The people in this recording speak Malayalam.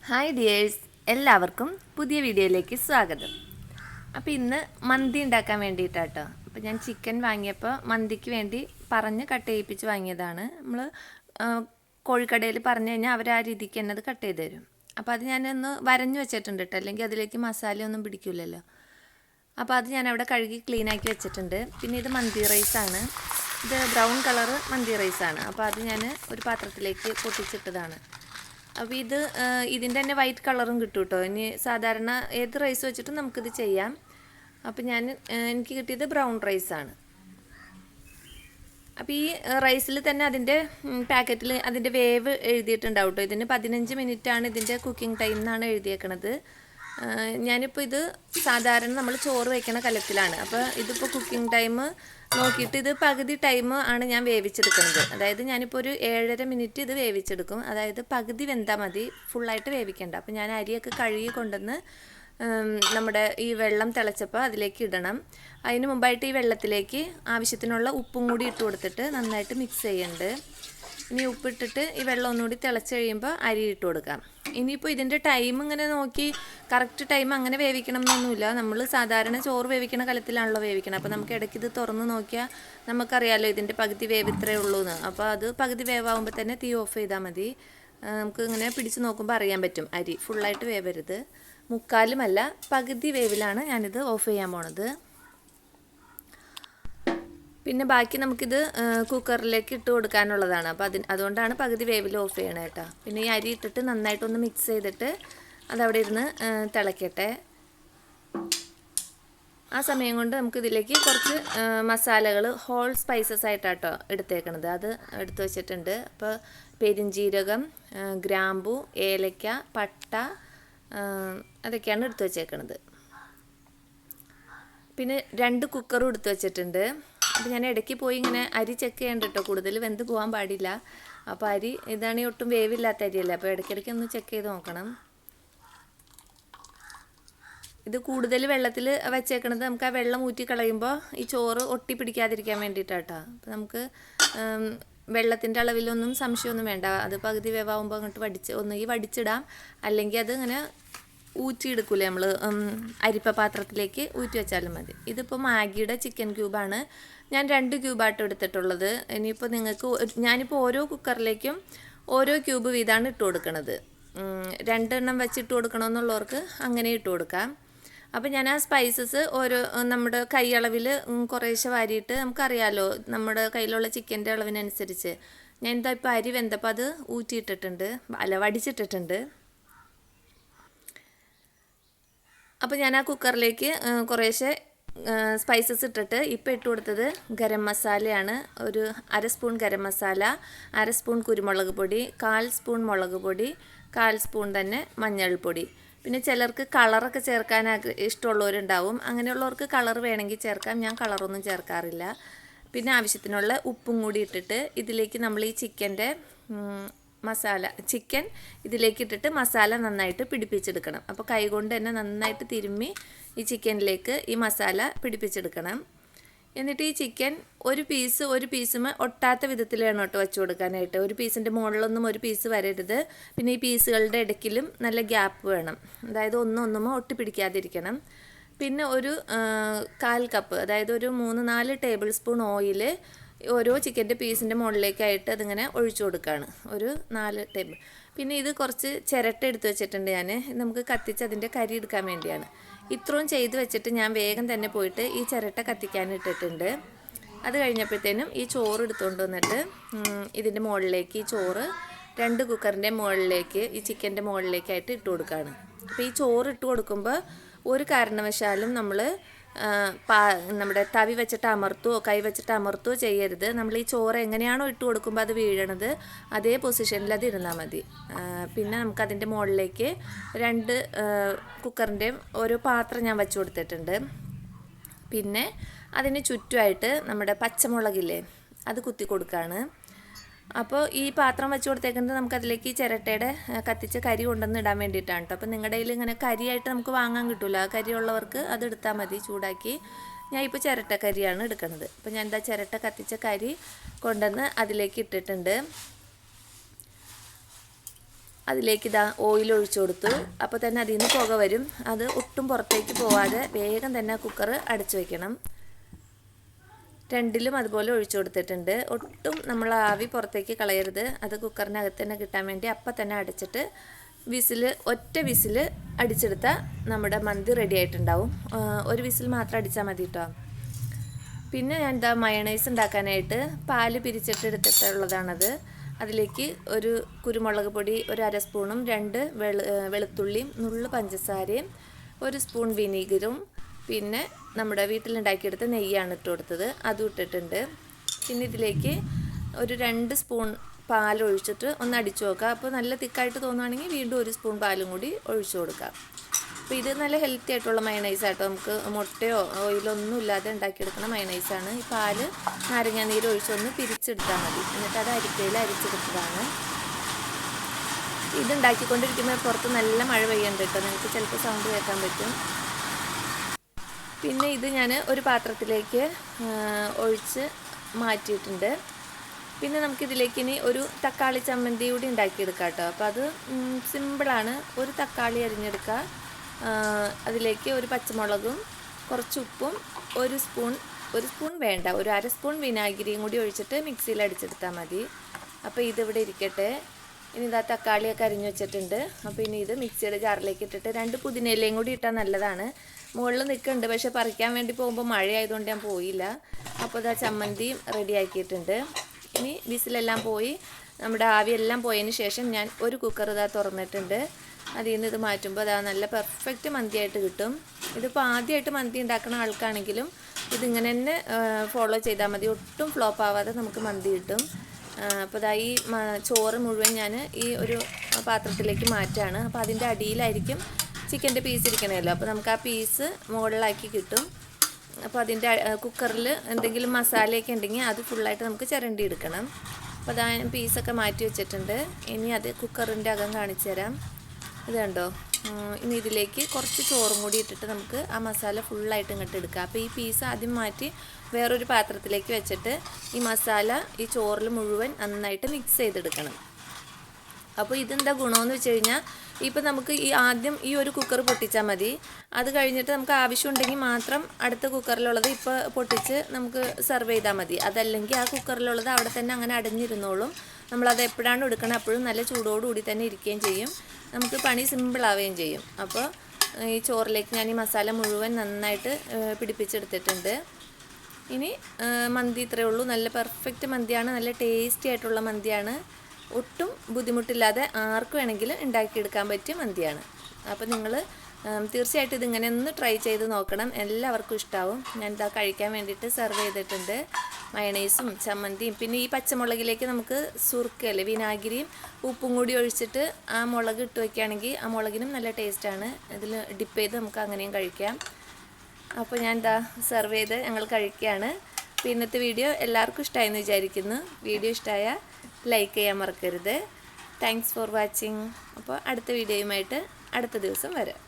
ഹായ് ഡിയേഴ്സ്, എല്ലാവർക്കും പുതിയ വീഡിയോയിലേക്ക് സ്വാഗതം. അപ്പോൾ ഇന്ന് മന്തി ഉണ്ടാക്കാൻ വേണ്ടിയിട്ടാട്ടോ. അപ്പോൾ ഞാൻ ചിക്കൻ വാങ്ങിയപ്പോൾ മന്തിക്ക് വേണ്ടി പറഞ്ഞ് കട്ട് ചെയ്യിപ്പിച്ച് വാങ്ങിയതാണ്. നമ്മൾ കോഴിക്കടയിൽ പറഞ്ഞു കഴിഞ്ഞാൽ അവർ ആ രീതിക്ക് തന്നെ അത് കട്ട് ചെയ്ത് തരും. അപ്പോൾ അത് ഞാനൊന്ന് വരഞ്ഞു വെച്ചിട്ടുണ്ട് കേട്ടോ, അല്ലെങ്കിൽ അതിലേക്ക് മസാലയൊന്നും പിടിക്കില്ലല്ലോ. അപ്പോൾ അത് ഞാൻ അവിടെ കഴുകി ക്ലീനാക്കി വെച്ചിട്ടുണ്ട്. പിന്നെ ഇത് മന്തി റൈസാണ്, ഇത് ബ്രൗൺ കളറ് മന്തി റൈസാണ്. അപ്പോൾ അത് ഞാൻ ഒരു പാത്രത്തിലേക്ക് പൊട്ടിച്ചിട്ടതാണ്. അപ്പോൾ ഇതിൻ്റെ തന്നെ വൈറ്റ് കളറും കിട്ടും കേട്ടോ. ഇനി സാധാരണ ഏത് റൈസ് വെച്ചിട്ടും നമുക്കിത് ചെയ്യാം. അപ്പോൾ എനിക്ക് കിട്ടിയത് ബ്രൗൺ റൈസാണ്. അപ്പോൾ ഈ റൈസിൽ തന്നെ അതിൻ്റെ പാക്കറ്റിൽ അതിൻ്റെ വേവ് എഴുതിയിട്ടുണ്ടാവും കേട്ടോ. ഇതിന് 15 മിനിറ്റാണ് ഇതിൻ്റെ കുക്കിംഗ് ടൈം എന്നാണ് എഴുതിയേക്കണത്. ഞാനിപ്പോൾ ഇത് സാധാരണ നമ്മൾ ചോറ് വയ്ക്കണ കലത്തിലാണ്. അപ്പോൾ ഇതിപ്പോൾ കുക്കിംഗ് ടൈം നോക്കിയിട്ട് ഇത് പകുതി ടൈം ആണ് ഞാൻ വേവിച്ചെടുക്കുന്നത്. അതായത് ഞാനിപ്പോൾ ഒരു 7.5 മിനിറ്റ് ഇത് വേവിച്ചെടുക്കും. അതായത് പകുതി വെന്താൽ മതി, ഫുള്ളായിട്ട് വേവിക്കേണ്ട. അപ്പോൾ ഞാൻ അരിയൊക്കെ കഴുകി കൊണ്ടുവന്ന് നമ്മുടെ ഈ വെള്ളം തിളച്ചപ്പോൾ അതിലേക്ക് ഇടണം. അതിന് മുമ്പായിട്ട് ഈ വെള്ളത്തിലേക്ക് ആവശ്യത്തിനുള്ള ഉപ്പും കൂടി ഇട്ട് കൊടുത്തിട്ട് നന്നായിട്ട് മിക്സ് ചെയ്യുന്നുണ്ട്. ഇനി ഉപ്പിട്ടിട്ട് ഈ വെള്ളം ഒന്നുകൂടി തിളച്ച് കഴിയുമ്പോൾ അരി ഇട്ട് കൊടുക്കാം. ഇനിയിപ്പോൾ ഇതിൻ്റെ ടൈം ഇങ്ങനെ നോക്കി കറക്റ്റ് ടൈം അങ്ങനെ വേവിക്കണം എന്നൊന്നുമില്ല. നമ്മൾ സാധാരണ ചോറ് വേവിക്കണ കലത്തിലാണല്ലോ വേവിക്കണം. അപ്പോൾ നമുക്ക് ഇടയ്ക്ക് ഇത് തുറന്ന് നോക്കിയാൽ നമുക്കറിയാമല്ലോ ഇതിൻ്റെ പകുതി വേവ് ഇത്രയേ ഉള്ളൂ എന്ന്. അപ്പോൾ അത് പകുതി വേവാകുമ്പോൾ തന്നെ തീ ഓഫ് ചെയ്താൽ മതി. നമുക്ക് ഇങ്ങനെ പിടിച്ച് നോക്കുമ്പോൾ അറിയാൻ പറ്റും അരി ഫുള്ളായിട്ട് വേവരുത്. മുക്കാലുമല്ല, പകുതി വേവിലാണ് ഞാനിത് ഓഫ് ചെയ്യാൻ പോണത്. പിന്നെ ബാക്കി നമുക്കിത് കുക്കറിലേക്ക് ഇട്ട് കൊടുക്കാനുള്ളതാണ്. അപ്പോൾ അതുകൊണ്ടാണ് പകുതി വേവിൽ ഓഫ് ചെയ്യണത് കേട്ടോ. പിന്നെ ഈ അരി ഇട്ടിട്ട് നന്നായിട്ടൊന്ന് മിക്സ് ചെയ്തിട്ട് അതവിടെ ഇരുന്ന് തിളയ്ക്കട്ടെ. ആ സമയം കൊണ്ട് നമുക്കിതിലേക്ക് കുറച്ച് മസാലകൾ ഹോൾ സ്പൈസസ് ആയിട്ടാട്ടോ എടുത്തേക്കണത്. അത് എടുത്തു വച്ചിട്ടുണ്ട്. അപ്പോൾ പെരിഞ്ജീരകം, ഗ്രാമ്പു, ഏലക്ക, പട്ട, അതൊക്കെയാണ് എടുത്തു വച്ചേക്കണത്. പിന്നെ 2 കുക്കറും എടുത്തു വച്ചിട്ടുണ്ട്. അപ്പോൾ ഞാൻ ഇടയ്ക്ക് പോയി ഇങ്ങനെ അരി ചെക്ക് ചെയ്യണ്ട കേട്ടോ, കൂടുതൽ വെന്ത് പോകാൻ പാടില്ല. അപ്പോൾ അരി ഇതാണെങ്കിൽ ഒട്ടും വേവില്ലാത്ത അരിയല്ലേ, അപ്പോൾ ഇടയ്ക്കിടയ്ക്ക് ഒന്ന് ചെക്ക് ചെയ്ത് നോക്കണം. ഇത് കൂടുതൽ വെള്ളത്തിൽ വെച്ചേക്കണത് നമുക്ക് ആ വെള്ളം ഊറ്റി കളയുമ്പോൾ ഈ ചോറ് ഒട്ടി പിടിക്കാതിരിക്കാൻ വേണ്ടിയിട്ടാട്ടോ. അപ്പോൾ നമുക്ക് വെള്ളത്തിൻ്റെ അളവിലൊന്നും സംശയമൊന്നും വേണ്ട. അത് പകുതി വേവാകുമ്പോൾ അങ്ങോട്ട് ഒന്നുകിൽ വടിച്ചിടാം, അല്ലെങ്കിൽ അത് ഇങ്ങനെ ഊറ്റിയെടുക്കൂലേ നമ്മൾ അരിപ്പ പാത്രത്തിലേക്ക് ഊറ്റി വെച്ചാലും മതി. ഇതിപ്പോൾ മാഗിയുടെ ചിക്കൻ ക്യൂബാണ് ഞാൻ 2 ക്യൂബായിട്ട് എടുത്തിട്ടുള്ളത്. ഇനിയിപ്പോൾ നിങ്ങൾക്ക് ഞാനിപ്പോൾ ഓരോ കുക്കറിലേക്കും ഓരോ ക്യൂബ് വീതമാണ് ഇട്ട് കൊടുക്കുന്നത്. 2 എണ്ണം വെച്ചിട്ട് കൊടുക്കണമെന്നുള്ളവർക്ക് അങ്ങനെ ഇട്ട് കൊടുക്കാം. അപ്പോൾ ഞാൻ ആ സ്പൈസസ് നമ്മുടെ കൈ അളവിൽ കുറേശ്ശെ വാരിയിട്ട്, നമുക്കറിയാമല്ലോ നമ്മുടെ കയ്യിലുള്ള ചിക്കൻ്റെ അളവിനനുസരിച്ച് ഞാനിതാ ഇപ്പോൾ അരി വെന്തപ്പോൾ അത് ഊറ്റിയിട്ടിട്ടുണ്ട്, വടിച്ചിട്ടിട്ടുണ്ട്. അപ്പോൾ ഞാൻ ആ കുക്കറിലേക്ക് കുറേശ്ശെ സ്പൈസസ് ഇട്ടിട്ട് ഇപ്പോൾ ഇട്ട് കൊടുത്തത് ഗരം മസാലയാണ്. ഒരു 1/2 സ്പൂൺ ഗരം മസാല, 1/2 സ്പൂൺ കുരുമുളക് പൊടി, 1/4 സ്പൂൺ മുളക് പൊടി, 1/4 സ്പൂൺ തന്നെ മഞ്ഞൾപ്പൊടി. പിന്നെ ചിലർക്ക് കളറൊക്കെ ചേർക്കാൻ ഇഷ്ടമുള്ളവരുണ്ടാവും. അങ്ങനെയുള്ളവർക്ക് കളർ വേണമെങ്കിൽ ചേർക്കാം. ഞാൻ കളറൊന്നും ചേർക്കാറില്ല. പിന്നെ ആവശ്യത്തിനുള്ള ഉപ്പും കൂടി ഇട്ടിട്ട് ഇതിലേക്ക് നമ്മൾ ഈ ചിക്കൻ ഇതിലേക്ക് ഇട്ടിട്ട് മസാല നന്നായിട്ട് പിടിപ്പിച്ചെടുക്കണം. അപ്പോൾ കൈകൊണ്ട് തന്നെ നന്നായിട്ട് തിരുമ്മി ഈ ചിക്കനിലേക്ക് ഈ മസാല പിടിപ്പിച്ചെടുക്കണം. എന്നിട്ട് ഈ ചിക്കൻ ഒരു പീസും ഒട്ടാത്ത വിധത്തിൽ വേണം കേട്ടോ വെച്ച് കൊടുക്കാനായിട്ട്. ഒരു പീസിൻ്റെ മുകളിലൊന്നും ഒരു പീസ് വരരുത്. പിന്നെ ഈ പീസുകളുടെ ഇടയ്ക്കിലും നല്ല ഗ്യാപ്പ് വേണം, അതായത് ഒന്നും ഒട്ടി പിടിക്കാതിരിക്കണം. പിന്നെ ഒരു 1/4 കപ്പ്, അതായത് ഒരു 3-4 ടേബിൾ സ്പൂൺ ഓയിൽ ഓരോ ചിക്കൻ്റെ പീസിൻ്റെ മുകളിലേക്കായിട്ട് അതിങ്ങനെ ഒഴിച്ചു കൊടുക്കുകയാണ്, ഒരു 4 ടേബിൾ. പിന്നെ ഇത് കുറച്ച് ചിരട്ട എടുത്ത് വെച്ചിട്ടുണ്ട് ഞാൻ, നമുക്ക് കത്തിച്ച് അതിൻ്റെ കരി എടുക്കാൻ വേണ്ടിയാണ്. ഇത്രയും ചെയ്ത് വെച്ചിട്ട് ഞാൻ വേഗം തന്നെ പോയിട്ട് ഈ ചിരട്ട കത്തിക്കാനിട്ടിട്ടുണ്ട്. അത് കഴിഞ്ഞപ്പോഴത്തേനും ഈ ചോറ് എടുത്തുകൊണ്ട് വന്നിട്ട് ഇതിൻ്റെ മുകളിലേക്ക് ഈ ചോറ് 2 കുക്കറിൻ്റെ മുകളിലേക്ക് ഈ ചിക്കൻ്റെ മുകളിലേക്കായിട്ട് ഇട്ട് കൊടുക്കുകയാണ്. അപ്പോൾ ഈ ചോറ് ഇട്ട് കൊടുക്കുമ്പോൾ ഒരു കാരണവശാലും നമ്മൾ നമ്മുടെ തവി വെച്ചിട്ട് അമർത്തുകയോ കൈ വെച്ചിട്ട് അമർത്തുകയോ ചെയ്യരുത്. നമ്മൾ ഈ ചോറ് എങ്ങനെയാണോ ഇട്ട് കൊടുക്കുമ്പോൾ അത് വീഴണത് അതേ പൊസിഷനിൽ അത് ഇരുന്നാൽ മതി. പിന്നെ നമുക്കതിൻ്റെ മുകളിലേക്ക് 2 കുക്കറിൻ്റെയും ഓരോ പാത്രം ഞാൻ വെച്ച് കൊടുത്തിട്ടുണ്ട്. പിന്നെ അതിന് ചുറ്റുമായിട്ട് നമ്മുടെ പച്ചമുളകില്ലേ അത് കുത്തി കൊടുക്കുകയാണ്. അപ്പോൾ ഈ പാത്രം വെച്ച് കൊടുത്തേക്കുന്നത് നമുക്കതിലേക്ക് ഈ ചിരട്ടയുടെ കത്തിച്ച് കരി കൊണ്ടുവന്ന് ഇടാൻ വേണ്ടിയിട്ടാണ് കേട്ടോ. അപ്പോൾ നിങ്ങളുടെ കയ്യിൽ ഇങ്ങനെ കരിയായിട്ട് നമുക്ക് വാങ്ങാൻ കിട്ടില്ല. കരി ഉള്ളവർക്ക് അത് എടുത്താൽ മതി ചൂടാക്കി. ഞാൻ ഇപ്പോൾ ചിരട്ട കരിയാണ് എടുക്കുന്നത്. അപ്പോൾ ഞാൻ ചിരട്ട കത്തിച്ച കരി കൊണ്ടുവന്ന് അതിലേക്ക് ഇട്ടിട്ടുണ്ട്. അതിലേക്ക് ഇതാ ഓയിൽ ഒഴിച്ചു കൊടുത്തു. അപ്പോൾ തന്നെ അതിൽ നിന്ന് പുക വരും. അത് ഒട്ടും പുറത്തേക്ക് പോവാതെ വേഗം തന്നെ കുക്കർ അടച്ചു വയ്ക്കണം. രണ്ടിലും അതുപോലെ ഒഴിച്ചു കൊടുത്തിട്ടുണ്ട്. ഒട്ടും നമ്മൾ ആവി പുറത്തേക്ക് കളയരുത്. അത് കുക്കറിനകത്ത് തന്നെ കിട്ടാൻ വേണ്ടി അപ്പം തന്നെ അടച്ചിട്ട് ഒറ്റ വിസിൽ അടിച്ചെടുത്താൽ നമ്മുടെ മന്തി റെഡി ആയിട്ടുണ്ടാവും. ഒരു വിസിൽ മാത്രം അടിച്ചാൽ മതി കേട്ടോ. പിന്നെ ഞാൻ എന്താ മയണൈസ് ഉണ്ടാക്കാനായിട്ട് പാല് പിരിച്ചിട്ട് എടുത്തിട്ടുള്ളതാണത്. അതിലേക്ക് ഒരു കുരുമുളക് പൊടി ഒരു അര സ്പൂണും 2 വെളുത്തുള്ളിയും നുള്ളു പഞ്ചസാരയും 1 സ്പൂൺ വിനീഗറും പിന്നെ നമ്മുടെ വീട്ടിലുണ്ടാക്കിയെടുത്ത നെയ്യാണ് ഇട്ട് കൊടുത്തത്. അതും ഇട്ടിട്ടുണ്ട്. പിന്നെ ഇതിലേക്ക് ഒരു 2 സ്പൂൺ പാൽ ഒഴിച്ചിട്ട് ഒന്ന് അടിച്ചു നോക്കുക. അപ്പോൾ നല്ല തിക്കായിട്ട് തോന്നുകയാണെങ്കിൽ വീണ്ടും 1 സ്പൂൺ പാലും കൂടി ഒഴിച്ചു കൊടുക്കുക. അപ്പോൾ ഇത് നല്ല ഹെൽത്തി ആയിട്ടുള്ള മയണൈസാട്ടോ. നമുക്ക് മുട്ടയോ ഓയിലോ ഒന്നും ഇല്ലാതെ ഉണ്ടാക്കിയെടുക്കുന്ന മയണൈസാണ്. ഈ പാല് നാരങ്ങാനീര് ഒഴിച്ചൊന്ന് പിരിച്ചെടുത്താൽ മതി. എന്നിട്ട് അത് അരിപ്പയിൽ അരിച്ചെടുത്തതാണ്. ഇത് ഉണ്ടാക്കിക്കൊണ്ടിരിക്കുമ്പോൾ പുറത്ത് നല്ല മഴ പെയ്യുന്നുണ്ട് കേട്ടോ. നിങ്ങൾക്ക് ചിലപ്പോൾ സൗണ്ട് കേൾക്കാൻ പറ്റും. പിന്നെ ഇത് ഞാൻ ഒരു പാത്രത്തിലേക്ക് ഒഴിച്ച് മാറ്റിയിട്ടുണ്ട്. പിന്നെ നമുക്കിതിലേക്ക് ഇനി ഒരു തക്കാളി ചമ്മന്തി കൂടി ഉണ്ടാക്കിയെടുക്കാം കേട്ടോ. അപ്പോൾ അത് സിമ്പിളാണ്. ഒരു തക്കാളി അരിഞ്ഞെടുക്കുക. അതിലേക്ക് ഒരു പച്ചമുളകും കുറച്ച് ഉപ്പും ഒരു സ്പൂൺ വേണ്ട, ഒരു അര സ്പൂൺ വിനാഗിരിയും കൂടി ഒഴിച്ചിട്ട് മിക്സിയിൽ അടിച്ചെടുത്താൽ മതി. അപ്പോൾ ഇതിവിടെ ഇരിക്കട്ടെ. ഇനി ഇതാ തക്കാളിയൊക്കെ അരിഞ്ഞു വെച്ചിട്ടുണ്ട്. അപ്പോൾ ഇനി ഇത് മിക്സിയുടെ ജാറിലേക്ക് ഇട്ടിട്ട് 2 പുതിനയിലയും കൂടി ഇട്ടാൽ നല്ലതാണ്. മുകളിൽ നിൽക്കുന്നുണ്ട്, പക്ഷെ പറിക്കാൻ വേണ്ടി പോകുമ്പോൾ മഴയായതുകൊണ്ട് ഞാൻ പോയില്ല. അപ്പോൾ ഇതാ ചമ്മന്തിയും റെഡി ആക്കിയിട്ടുണ്ട്. ഇനി വിസിലെല്ലാം പോയി നമ്മുടെ ആവിയെല്ലാം പോയതിന് ശേഷം ഞാൻ ഒരു കുക്കർ ഇതാ തുറന്നിട്ടുണ്ട്. അതിൽ നിന്ന് ഇത് മാറ്റുമ്പോൾ അതാ നല്ല പെർഫെക്റ്റ് മന്തിയായിട്ട് കിട്ടും. ഇതിപ്പോൾ ആദ്യമായിട്ട് മന്തി ഉണ്ടാക്കുന്ന ആൾക്കാണെങ്കിലും ഇതിങ്ങനെ തന്നെ ഫോളോ ചെയ്താൽ മതി. ഒട്ടും ഫ്ലോപ്പ് ആവാതെ നമുക്ക് മന്തി കിട്ടും. അപ്പോൾ ഇതാ ഈ ചോറ് മുഴുവൻ ഞാൻ ഈ ഒരു പാത്രത്തിലേക്ക് മാറ്റാണ്. അപ്പോൾ അതിൻ്റെ അടിയിലായിരിക്കും ചിക്കൻ്റെ പീസ് ഇരിക്കണമല്ലോ. അപ്പോൾ നമുക്ക് ആ പീസ് മുകളിലാക്കി കിട്ടും. അപ്പോൾ അതിൻ്റെ കുക്കറിൽ എന്തെങ്കിലും മസാലയൊക്കെ ഉണ്ടെങ്കിൽ അത് ഫുള്ളായിട്ട് നമുക്ക് ചിരണ്ടി എടുക്കണം. അപ്പോൾ അതാ പീസൊക്കെ മാറ്റി വെച്ചിട്ടുണ്ട്. ഇനി അത് കുക്കറിൻ്റെ അകം കാണിച്ചു തരാം. ഇത് കണ്ടോ. ഇനി ഇതിലേക്ക് കുറച്ച് ചോറും കൂടി ഇട്ടിട്ട് നമുക്ക് ആ മസാല ഫുള്ളായിട്ട് ഇങ്ങോട്ട് എടുക്കാം. അപ്പോൾ ഈ പീസ് ആദ്യം മാറ്റി വേറൊരു പാത്രത്തിലേക്ക് വെച്ചിട്ട് ഈ മസാല ഈ ചോറിൽ മുഴുവൻ നന്നായിട്ട് മിക്സ് ചെയ്തെടുക്കണം. അപ്പോൾ ഇതെന്താ ഗുണമെന്ന് വെച്ച് കഴിഞ്ഞാൽ ഇപ്പോൾ നമുക്ക് ആദ്യം ഈ ഒരു കുക്കർ പൊട്ടിച്ചാൽ മതി. അത് കഴിഞ്ഞിട്ട് നമുക്ക് ആവശ്യമുണ്ടെങ്കിൽ മാത്രം അടുത്ത കുക്കറിലുള്ളത് ഇപ്പോൾ പൊട്ടിച്ച് നമുക്ക് സെർവ് ചെയ്താൽ മതി. അതല്ലെങ്കിൽ ആ കുക്കറിലുള്ളത് അവിടെ തന്നെ അങ്ങനെ അടഞ്ഞിരുന്നോളും. നമ്മളത് എപ്പോഴാണ് എടുക്കണം അപ്പോഴും നല്ല ചൂടോടുകൂടി തന്നെ ഇരിക്കുകയും ചെയ്യും. നമുക്ക് പണി സിമ്പിളാവുകയും ചെയ്യും. അപ്പോൾ ഈ ചോറിലേക്ക് ഞാൻ ഈ മസാല മുഴുവൻ നന്നായിട്ട് പിടിപ്പിച്ചെടുത്തിട്ടുണ്ട്. ഇനി മന്തി ഇത്രയേ ഉള്ളൂ. നല്ല പെർഫെക്റ്റ് മന്തിയാണ്. നല്ല ടേസ്റ്റി ആയിട്ടുള്ള മന്തിയാണ്. ഒട്ടും ബുദ്ധിമുട്ടില്ലാതെ ആർക്ക് വേണമെങ്കിലും ഉണ്ടാക്കിയെടുക്കാൻ പറ്റിയ മന്തിയാണ്. അപ്പോൾ നിങ്ങൾ തീർച്ചയായിട്ടും ഇതിങ്ങനെ ഒന്ന് ട്രൈ ചെയ്ത് നോക്കണം. എല്ലാവർക്കും ഇഷ്ടമാവും. ഞാൻ ഇതാ കഴിക്കാൻ വേണ്ടിയിട്ട് സെർവ് ചെയ്തിട്ടുണ്ട്. മയണൈസും ചമ്മന്തിയും പിന്നെ ഈ പച്ചമുളകിലേക്ക് നമുക്ക് സുർക്കയല്ലേ വിനാഗിരിയും ഉപ്പും കൂടി ഒഴിച്ചിട്ട് ആ മുളക് ഇട്ട് വയ്ക്കുകയാണെങ്കിൽ ആ മുളകിനും നല്ല ടേസ്റ്റാണ്. ഇതിൽ ഡിപ്പ് ചെയ്ത് നമുക്ക് അങ്ങനെയും കഴിക്കാം. അപ്പോൾ ഞാൻ ഇതാ സെർവ് ചെയ്ത് ഞങ്ങൾ കഴിക്കുകയാണ്. അപ്പോൾ ഇന്നത്തെ വീഡിയോ എല്ലാവർക്കും ഇഷ്ടമായെന്ന് വിചാരിക്കുന്നു. വീഡിയോ ഇഷ്ടമായാൽ ലൈക്ക് ചെയ്യാൻ മറക്കരുത്. Thanks for watching. അപ്പോൾ അടുത്ത വീഡിയോയുമായിട്ട് അടുത്ത ദിവസം വരാം.